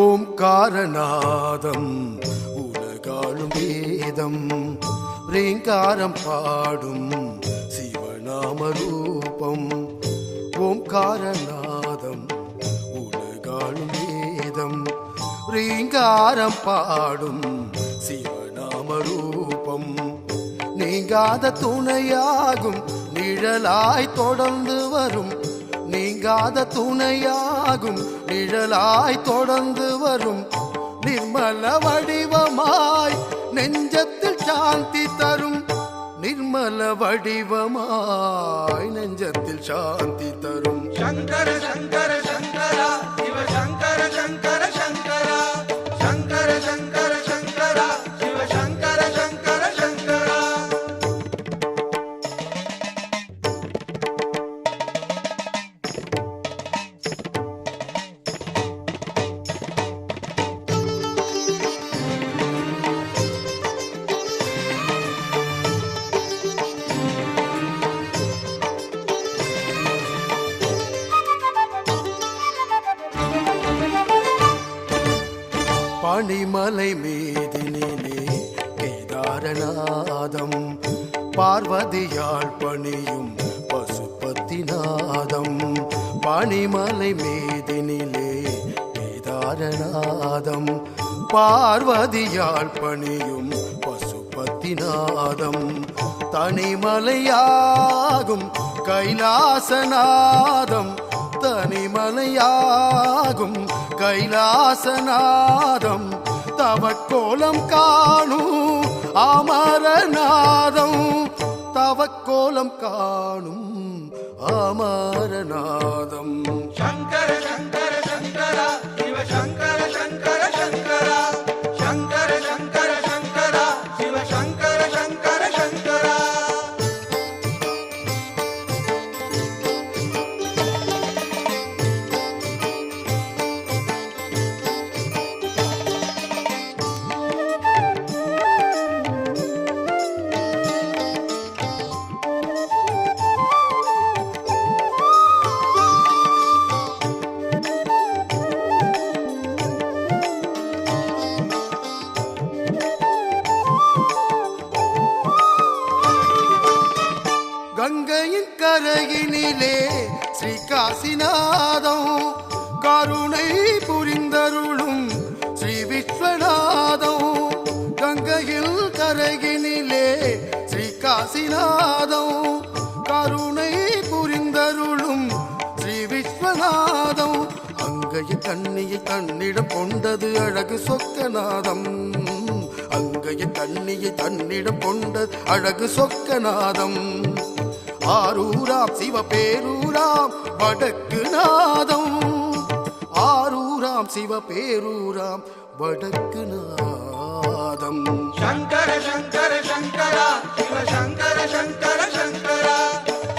ஓம்காரநாதம் உலகாளும் வேதம் ரீங்காரம் பாடும் சிவநாம ரூபம். ஓம்காரநாதம் உலகாளும் வேதம் ரீங்காரம் பாடும் சிவநாம ரூபம். நீங்காத துணையாகும் நிழலாய் தொடர்ந்து வரும், நீங்காத துணையாகும் நிழலாய் தொடர்ந்து வரும். நிர்மல வடிவமாய் நெஞ்சத்தில் சாந்தி தரும், நிர்மல வடிவமாய் நெஞ்சத்தில் சாந்தி தரும். சங்கர சங்கர சங்கரா சிவ சங்கர சங்கர சங்கரா, சங்கர சங்கர சங்கரா சிவ சங்கர சங்கர சங்கரா. பனிமலை மீதினிலே கேதாரநாதம், பார்வதியாள் பணியும் பசுபதிநாதம். பனிமலை மீதினிலே கேதாரநாதம், பார்வதியாள் பணியும் பசுபதிநாதம். தனிமலையாகும் கைலாசநாதம், தனிமலையாகும் கைலாசநாதம். தவக்கோலம் காணும் அமரநாதம், தவக்கோலம் காணும் அமரநாதம். சங்கர சங்கர சங்கரா சிவ சங்கர சங்கர சங்கரா, சங்கர சங்கர சங்கரா சிவ சங்கர சங்கர சங்கரா. கங்கையின் கரையினிலே ஸ்ரீ காசிநாதம், கருணை புரிந்தருளும் ஸ்ரீ விஸ்வநாதம். கங்கையில் கரையினிலே ஸ்ரீ காசிநாதம், கருணை புரிந்தருளும் ஸ்ரீ விஸ்வநாதம். அங்கைய கண்ணியை தன்னிடம் கொண்டது அழகு சொக்கநாதம், அங்கைய கண்ணியை தன்னிடம் கொண்டது அழகு சொக்கநாதம். ஆரூராம் சிவ பேரூராம் வடக்கு நாதம், ஆரூராம் சிவ பேரூராம் வடக்கு நாதம். சங்கர சங்கர சங்கரா சிவ சங்கர சங்கர சங்கரா,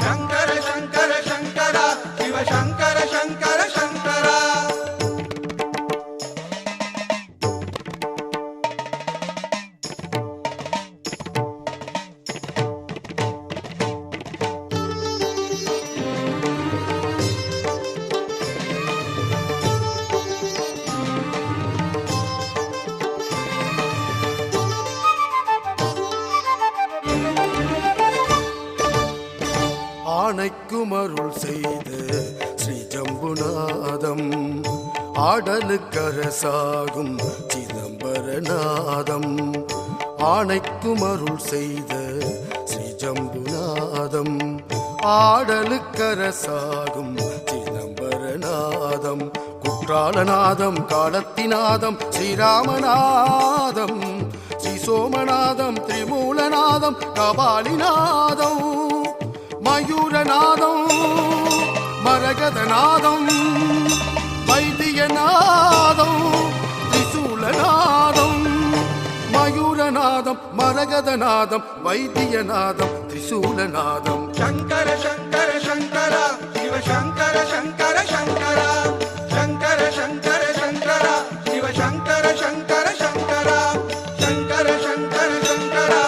சங்கர சங்கர சங்கரா சிவ சங்கர சங்கர சங்கரா. ஆணைக்கும் அருள் செய்த ஸ்ரீ ஜம்புநாதம், ஆடலுக்கரசாகும் சிதம்பரநாதம். ஆணைக்கும் அருள் செய்த ஸ்ரீ ஜம்புநாதம், ஆடலுக்கரசாகும் சிதம்பரநாதம். குற்றாலநாதம் காலத்திநாதம் ஸ்ரீராமநாதம், ஸ்ரீ சோமநாதம் திரிமூலநாதம் கபாலிநாதம். மயூரநாதம் மரகதநாதம் வைத்தியநாதம் திரிசூலநாதம். மயூரநாதம் மரகதநாதம் வைத்தியநாதம் திரிசூலநாதம். சங்கர சங்கர சங்கரா சிவ சங்கர சங்கர சங்கரா, சங்கர சங்கர சங்கரா சிவ சங்கர சங்கர சங்கரா, சங்கர சங்கர சங்கரா